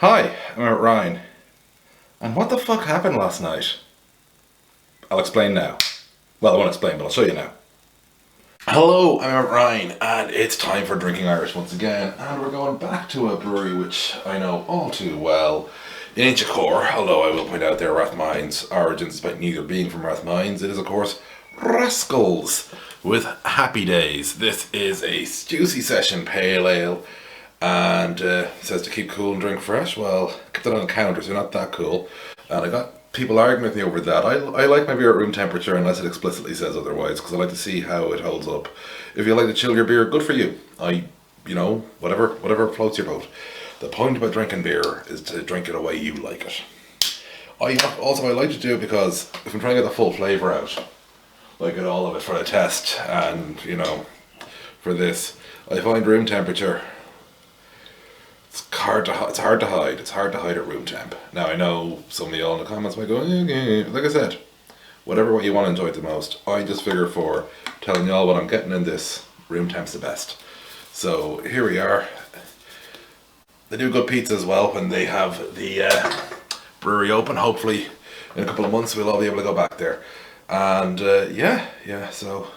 Hi, I'm Ryan. And what the fuck happened last night? I'll explain now. Well, I won't explain, but I'll show you now. Hello, I'm Ryan, and it's time for Drinking Irish once again. And we're going back to a brewery which I know all too well in Inchicore, although I will point out there Rathmines' origins, despite neither being from Rathmines. It is, of course, Rascals with Happy Days. This is a juicy session pale ale. And it says to keep cool and drink fresh. Well, keep that on the counter, so you're not that cool. And I got people arguing with me over that. I like my beer at room temperature unless it explicitly says otherwise, because I like to see how it holds up. If you like to chill your beer, good for you. Whatever floats your boat. The point about drinking beer is to drink it the way you like it. I like to do it because if I'm trying to get the full flavour out, like get all of it for the test, and for this, I find room temperature. It's hard to hide. It's hard to hide at room temp. Now I know some of y'all in the comments might go, like I said, what you want to enjoy the most. I just figure for telling y'all what I'm getting in this, room temp's the best. So here we are. They do good pizza as well when they have the brewery open. Hopefully in a couple of months we'll all be able to go back there. And so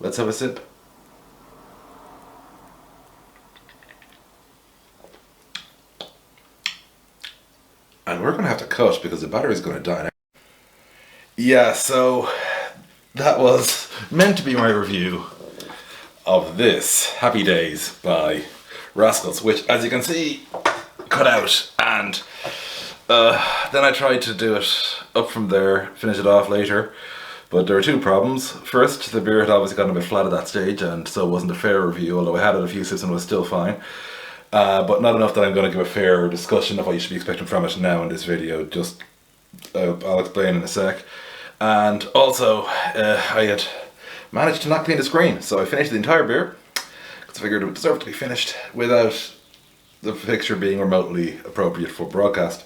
let's have a sip. And we're going to have to cut because the battery's going to die now. Yeah, so that was meant to be my review of this Happy Days by Rascals, which, as you can see, cut out. And then I tried to do it up from there, finish it off later. But there were two problems. First, the beer had obviously gotten a bit flat at that stage, and so it wasn't a fair review, although I had it a few sips and it was still fine. But not enough that I'm going to give a fair discussion of what you should be expecting from it now in this video. Just I'll explain in a sec. And also, I had managed to not clean the screen, so I finished the entire beer because I figured it deserved to be finished without the picture being remotely appropriate for broadcast,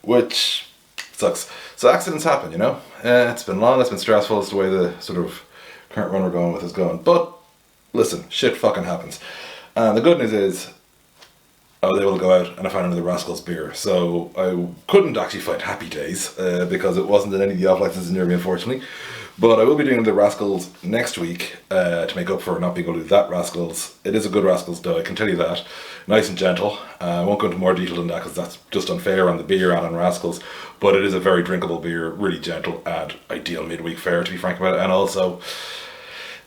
which sucks. So accidents happen, It's been long, it's been stressful. It's the way the sort of current run we're going with is going. But listen, shit fucking happens. And the good news is, I was able to go out and I found another Rascals beer. So I couldn't actually find Happy Days because it wasn't in any of the off licenses near me, unfortunately. But I will be doing the Rascals next week to make up for not being able to do that Rascals. It is a good Rascals though, I can tell you that. Nice and gentle. I won't go into more detail than that because that's just unfair on the beer and on Rascals. But it is a very drinkable beer, really gentle and ideal midweek fare, to be frank about it. And also,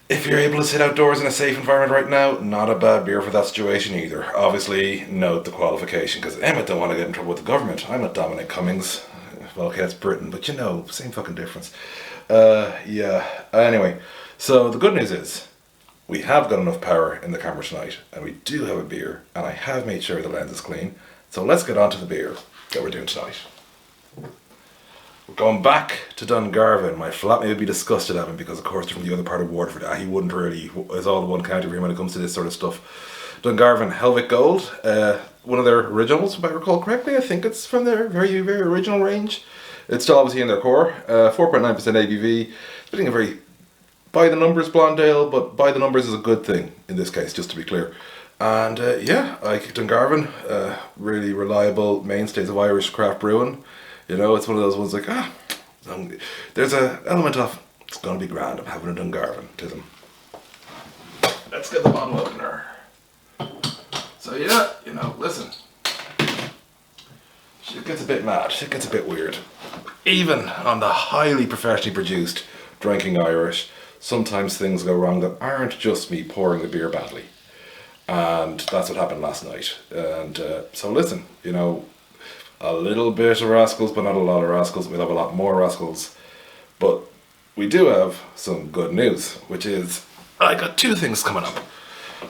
if you're able to sit outdoors in a safe environment right now, not a bad beer for that situation either. Obviously, note the qualification, because Emmett don't want to get in trouble with the government. I'm not Dominic Cummings. Well, okay, it's Britain, but same fucking difference. Anyway, so the good news is, we have got enough power in the camera tonight, and we do have a beer, and I have made sure the lens is clean. So let's get on to the beer that we're doing tonight. We're going back to Dungarvan. My flatmate would be disgusted at him because, of course, they're from the other part of Waterford. He wouldn't really, it's all the one county for him when it comes to this sort of stuff. Dungarvan Helvick Gold, one of their originals, if I recall correctly. I think it's from their very, very original range. It's still obviously in their core. 4.9% ABV. It's being a very by the numbers blonde ale, but by the numbers is a good thing in this case, just to be clear. And I like Dungarvan, really reliable mainstays of Irish craft brewing. It's one of those ones like, there's an element of, it's going to be grand, I'm having a Dungarvan to them. Let's get the bottle opener. So listen. Shit gets a bit mad, shit gets a bit weird. Even on the highly professionally produced Drinking Irish, sometimes things go wrong that aren't just me pouring the beer badly. And that's what happened last night. And so listen, a little bit of Rascals, but not a lot of Rascals. We'll have a lot more Rascals. But we do have some good news, which is I got two things coming up.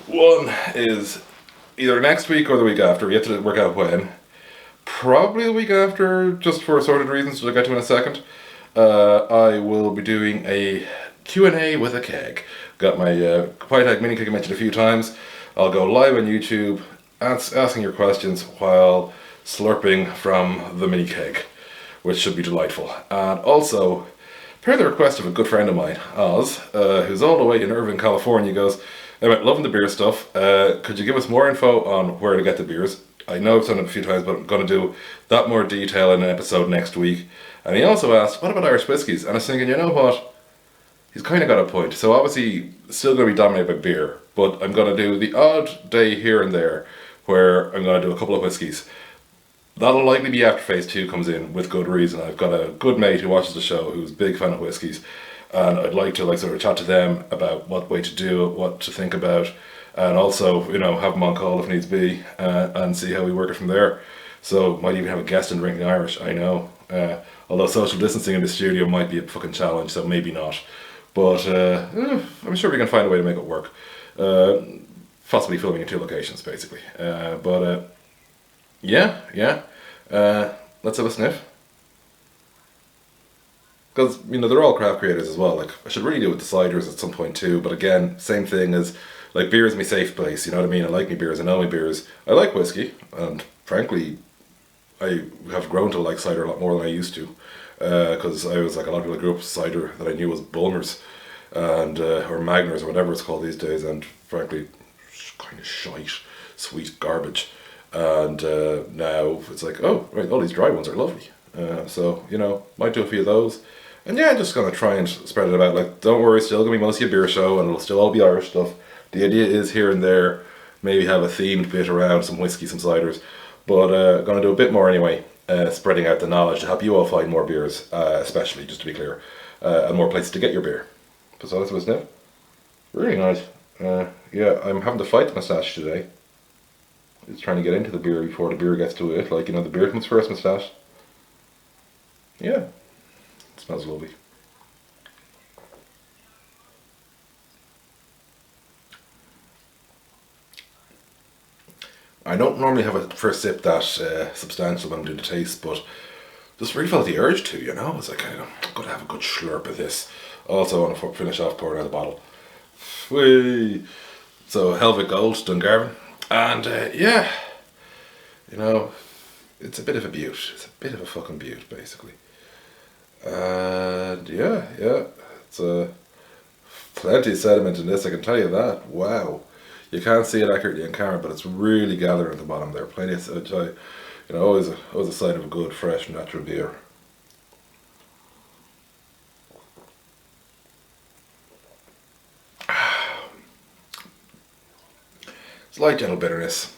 One is either next week or the week after. We have to work out when. Probably the week after, just for assorted reasons, which I'll get to in a second. I will be doing a Q&A with a keg. Got my White Egg mini keg I mentioned a few times. I'll go live on YouTube, asking your questions while slurping from the mini keg, which should be delightful. And also, per the request of a good friend of mine, Oz, who's all the way in Irvine, California, goes, "I'm loving the beer stuff. Could you give us more info on where to get the beers? I know I've said it a few times, but I'm going to do that more detail in an episode next week. And he also asked, what about Irish whiskies? And I was thinking, you know what? He's kind of got a point. So obviously, still going to be dominated by beer, but I'm going to do the odd day here and there where I'm going to do a couple of whiskies. That'll likely be after phase 2 comes in, with good reason. I've got a good mate who watches the show who's a big fan of whiskies, and I'd like to sort of chat to them about what way to do it, what to think about, and also, have them on call if needs be, and see how we work it from there. So might even have a guest in drinking Irish, I know. Although social distancing in the studio might be a fucking challenge, so maybe not. But I'm sure we can find a way to make it work. Possibly filming in 2 locations, basically. Yeah. Let's have a sniff. Because, they're all craft creators as well. Like, I should really do it with the ciders at some point too. But again, same thing as, like, beer is my safe place. You know what I mean? I like my beers. I know my beers. I like whiskey. And frankly, I have grown to like cider a lot more than I used to. Because I was like, a lot of people grew up with cider that I knew was Bulmers. And, or Magners or whatever it's called these days. And frankly, kind of shite, sweet garbage. And now it's like, oh, right, all these dry ones are lovely. So, might do a few of those. And yeah, just gonna try and spread it about. Like, don't worry, still gonna be mostly a beer show, and it'll still all be Irish stuff. The idea is here and there, maybe have a themed bit around some whiskey, some ciders. But gonna do a bit more anyway, spreading out the knowledge to help you all find more beers, especially, just to be clear, and more places to get your beer. So that's what's new. Really nice. Yeah, I'm having to fight the moustache today. It's trying to get into the beer before the beer gets to it. Like, the beer comes first, moustache. Yeah. It smells lovely. I don't normally have a first sip that substantial when I'm doing the taste, but just really felt the urge to, It's like, I'm going to have a good slurp of this. Also, I want to finish off pouring out the bottle. Whee! So, Helvick Gold, Dungarvan. And, yeah, it's a bit of a beaut. It's a bit of a fucking beaut, basically. And, yeah, it's plenty of sediment in this, I can tell you that. Wow. You can't see it accurately on camera, but it's really gathering at the bottom there. Plenty of, always a sign of a good, fresh, natural beer. Slight gentle bitterness.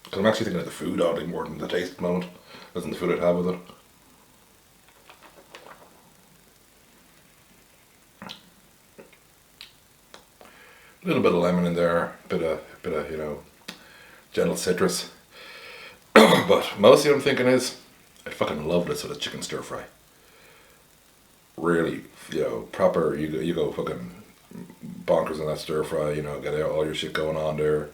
Because I'm actually thinking of the food oddly more than the taste at the moment, as in the food I'd have with it. A little bit of lemon in there, bit of gentle citrus. But mostly what I'm thinking is, I fucking love this with a chicken stir fry. Really, proper. You go fucking bonkers in that stir fry. Get all your shit going on there.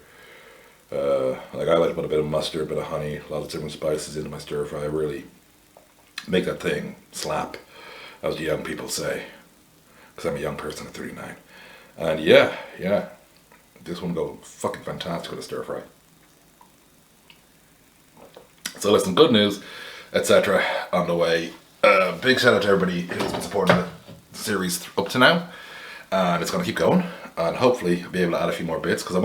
Like, I like to put a bit of mustard, a bit of honey, a lot of different spices into my stir fry. Really make that thing slap, as the young people say. Because I'm a young person at 39. And yeah, this one go fucking fantastic with a stir fry. So listen, good news, etc. on the way. Big shout out to everybody who's been supporting the series up to now, and it's going to keep going, and hopefully I'll be able to add a few more bits, because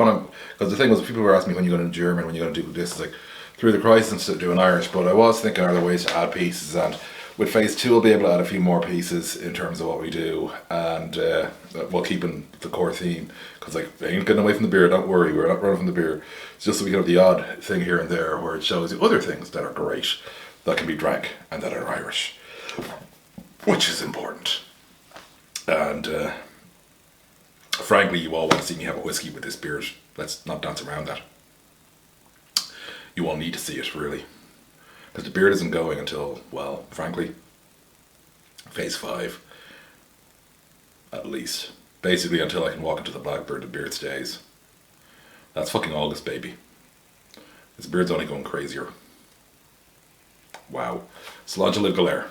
the thing was, people were asking me when you're going to German, when you're going to do this. It's like, through the crisis instead of doing Irish, but I was thinking are there ways to add pieces, and with phase 2 we'll be able to add a few more pieces in terms of what we do, and while keeping the core theme, because like, I ain't getting away from the beer, don't worry, we're not running from the beer. It's just so we can have the odd thing here and there where it shows you other things that are great, that can be drank, and that are Irish, which is important. And frankly, you all want to see me have a whiskey with this beer. Let's not dance around that. You all need to see it, really. Because the beard isn't going until, well, frankly, phase 5, at least. Basically until I can walk into the Blackbird, the beard stays. That's fucking August, baby. This beard's only going crazier. Wow. Slàinte libh go léir.